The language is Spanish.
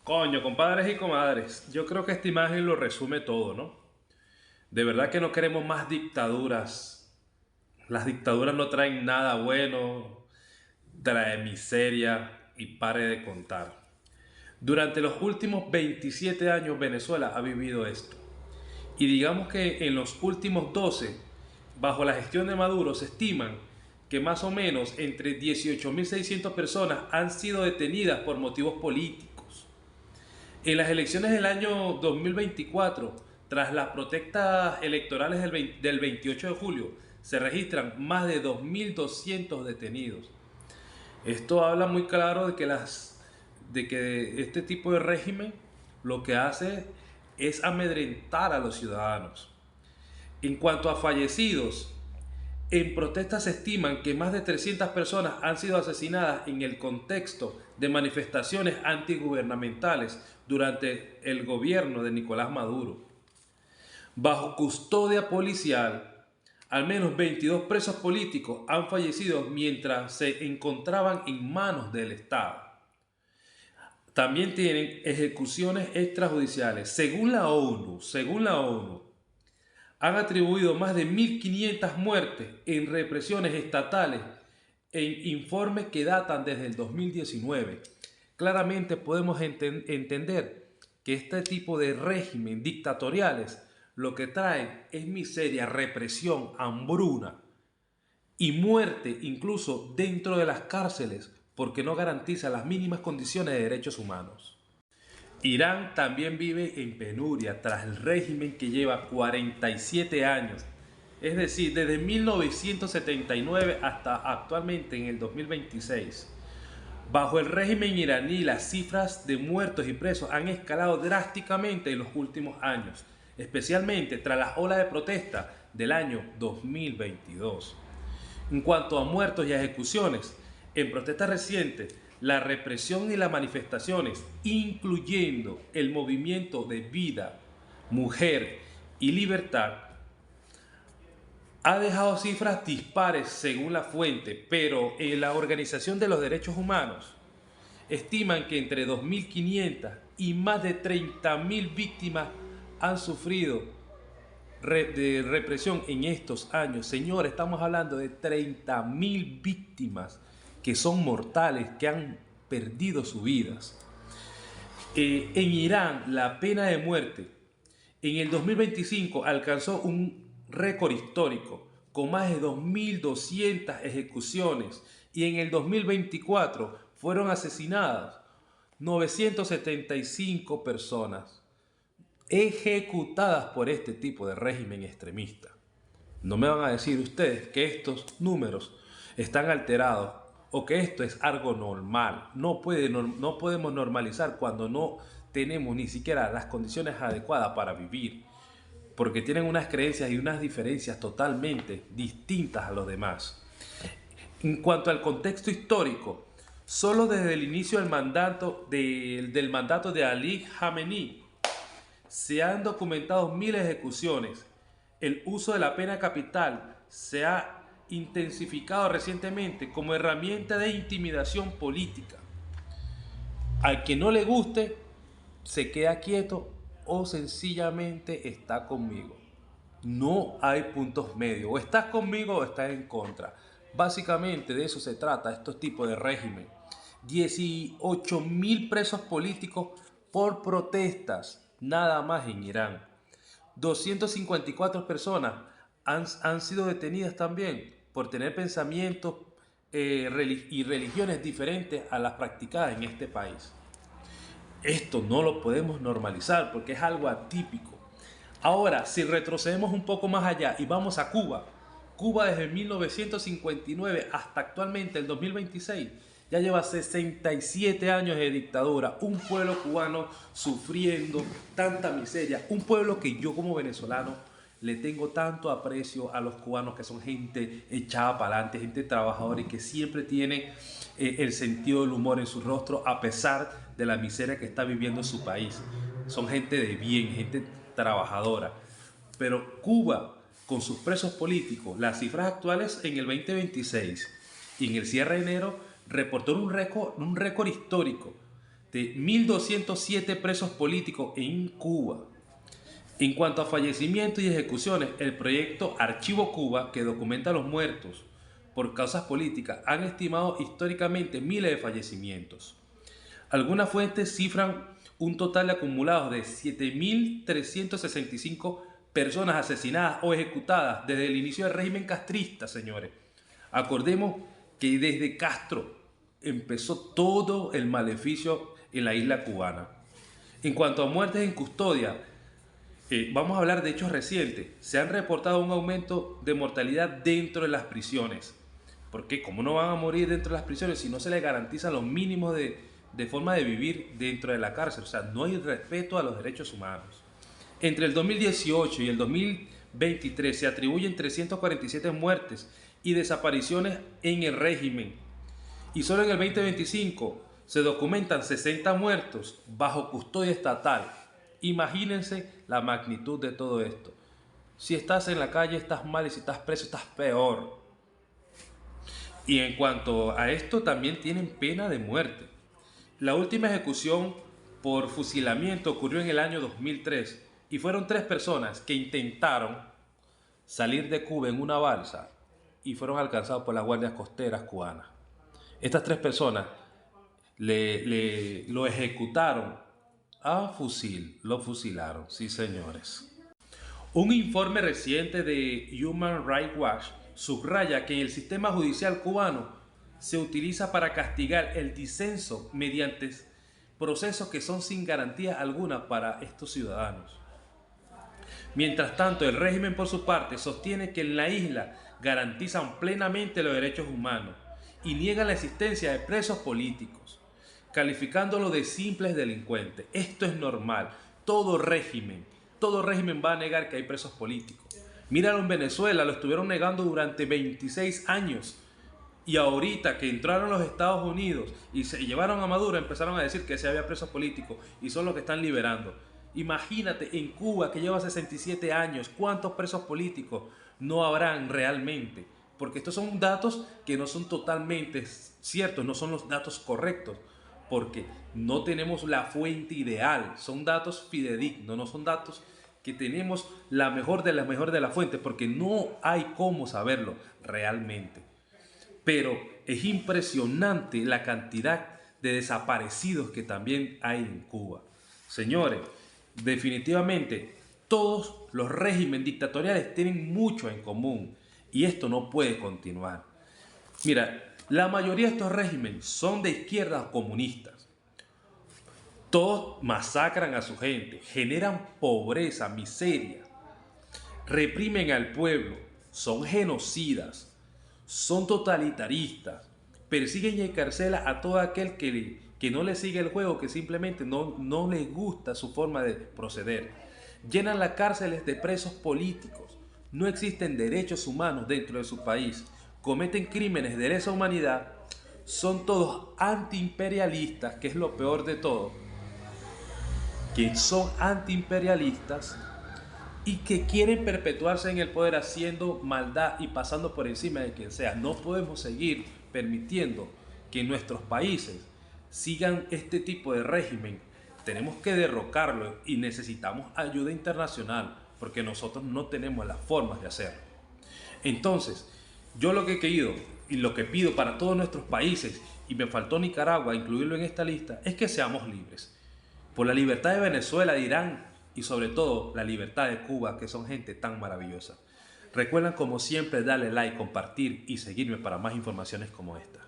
Coño, compadres y comadres, yo creo que esta imagen lo resume todo, ¿no? De verdad que no queremos más dictaduras. Las dictaduras no traen nada bueno, trae miseria y pare de contar. Durante los últimos 27 años Venezuela ha vivido esto. Y digamos que en los últimos 12, bajo la gestión de Maduro, se estiman que más o menos entre 18.600 personas han sido detenidas por motivos políticos. En las elecciones del año 2024, tras las protestas electorales del 28 de julio, se registran más de 2.200 detenidos. Esto habla muy claro de que este tipo de régimen lo que hace es amedrentar a los ciudadanos. En cuanto a fallecidos, en protestas se estiman que más de 300 personas han sido asesinadas en el contexto de manifestaciones antigubernamentales durante el gobierno de Nicolás Maduro. Bajo custodia policial, al menos 22 presos políticos han fallecido mientras se encontraban en manos del Estado. También tienen ejecuciones extrajudiciales. Según la ONU, han atribuido más de 1.500 muertes en represiones estatales en informes que datan desde el 2019. Claramente podemos entender que este tipo de régimen dictatoriales lo que traen es miseria, represión, hambruna y muerte incluso dentro de las cárceles porque no garantiza las mínimas condiciones de derechos humanos. Irán también vive en penuria tras el régimen que lleva 47 años, es decir, desde 1979 hasta actualmente en el 2026. Bajo el régimen iraní, las cifras de muertos y presos han escalado drásticamente en los últimos años, especialmente tras las olas de protesta del año 2022. En cuanto a muertos y ejecuciones, en protestas recientes, la represión y las manifestaciones, incluyendo el movimiento de vida, mujer y libertad, ha dejado cifras dispares según la fuente, pero en la Organización de los Derechos Humanos estiman que entre 2.500 y más de 30.000 víctimas han sufrido de represión en estos años. Señores, estamos hablando de 30.000 víctimas que son mortales, que han perdido sus vidas. En Irán, la pena de muerte en el 2025 alcanzó un récord histórico con más de 2.200 ejecuciones y en el 2024 fueron asesinadas 975 personas ejecutadas por este tipo de régimen extremista. No me van a decir ustedes que estos números están alterados o que esto es algo normal. No podemos normalizar cuando no tenemos ni siquiera las condiciones adecuadas para vivir, porque tienen unas creencias y unas diferencias totalmente distintas a los demás. En cuanto al contexto histórico, solo desde el inicio del mandato de Ali Khamenei se han documentado 1.000 ejecuciones. El uso de la pena capital se ha intensificado recientemente como herramienta de intimidación política. Al que no le guste, se queda quieto o sencillamente está conmigo. No hay puntos medios. O estás conmigo o estás en contra. Básicamente de eso se trata estos tipos de régimen. 18.000 presos políticos por protestas, nada más en Irán. 254 personas han sido detenidas también por tener pensamientos y religiones diferentes a las practicadas en este país. Esto no lo podemos normalizar porque es algo atípico. Ahora, si retrocedemos un poco más allá y vamos a Cuba, Cuba desde 1959 hasta actualmente el 2026 ya lleva 67 años de dictadura, un pueblo cubano sufriendo tanta miseria, un pueblo que yo como venezolano le tengo tanto aprecio a los cubanos que son gente echada para adelante, gente trabajadora y que siempre tiene el sentido del humor en su rostro a pesar de la miseria que está viviendo en su país. Son gente de bien, gente trabajadora. Pero Cuba, con sus presos políticos, las cifras actuales en el 2026 y en el cierre de enero reportó un récord histórico. de 1.207 presos políticos en Cuba. En cuanto a fallecimientos y ejecuciones, el proyecto Archivo Cuba, que documenta los muertos por causas políticas, han estimado históricamente miles de fallecimientos. Algunas fuentes cifran un total de acumulados de 7.365 personas asesinadas o ejecutadas desde el inicio del régimen castrista, señores. Acordemos que desde Castro empezó todo el maleficio en la isla cubana. En cuanto a muertes en custodia, vamos a hablar de hechos recientes. Se han reportado un aumento de mortalidad dentro de las prisiones. Porque ¿cómo no van a morir dentro de las prisiones si no se les garantiza los mínimos de forma de vivir dentro de la cárcel? O sea, no hay respeto a los derechos humanos. Entre el 2018 y el 2023 se atribuyen 347 muertes y desapariciones en el régimen. Y solo en el 2025 se documentan 60 muertos bajo custodia estatal. Imagínense la magnitud de todo esto. Si estás en la calle estás mal y si estás preso estás peor. Y en cuanto a esto también tienen pena de muerte. La última ejecución por fusilamiento ocurrió en el año 2003 y fueron 3 personas que intentaron salir de Cuba en una balsa y fueron alcanzados por las guardias costeras cubanas. Estas 3 personas lo ejecutaron a fusil, lo fusilaron, sí señores. Un informe reciente de Human Rights Watch subraya que en el sistema judicial cubano se utiliza para castigar el disenso mediante procesos que son sin garantía alguna para estos ciudadanos. Mientras tanto, el régimen por su parte sostiene que en la isla garantizan plenamente los derechos humanos y niegan la existencia de presos políticos, calificándolos de simples delincuentes. Esto es normal. Todo régimen va a negar que hay presos políticos. Míralo en Venezuela, lo estuvieron negando durante 26 años. Y ahorita que entraron los Estados Unidos y se llevaron a Maduro, empezaron a decir que sí había presos políticos y son los que están liberando. Imagínate, en Cuba, que lleva 67 años, ¿cuántos presos políticos no habrán realmente? Porque estos son datos que no son totalmente ciertos, no son los datos correctos, porque no tenemos la fuente ideal, son datos fidedignos, no son datos que tenemos la mejor de la fuente, porque no hay cómo saberlo realmente. Pero es impresionante la cantidad de desaparecidos que también hay en Cuba. Señores, definitivamente todos los regímenes dictatoriales tienen mucho en común y esto no puede continuar. Mira, la mayoría de estos regímenes son de izquierda o comunistas. Todos masacran a su gente, generan pobreza, miseria, reprimen al pueblo, son genocidas, son totalitaristas, persiguen y encarcelan a todo aquel que no le sigue el juego, que simplemente no le gusta su forma de proceder. Llenan las cárceles de presos políticos, no existen derechos humanos dentro de su país, cometen crímenes de lesa humanidad, son todos antiimperialistas, que es lo peor de todo, que son antiimperialistas y que quieren perpetuarse en el poder haciendo maldad y pasando por encima de quien sea. No podemos seguir permitiendo que nuestros países sigan este tipo de régimen. Tenemos que derrocarlo y necesitamos ayuda internacional porque nosotros no tenemos las formas de hacerlo. Entonces, yo lo que he querido y lo que pido para todos nuestros países, y me faltó Nicaragua incluirlo en esta lista, es que seamos libres. Por la libertad de Venezuela, de Irán y sobre todo la libertad de Cuba, que son gente tan maravillosa. Recuerden como siempre darle like, compartir y seguirme para más informaciones como esta.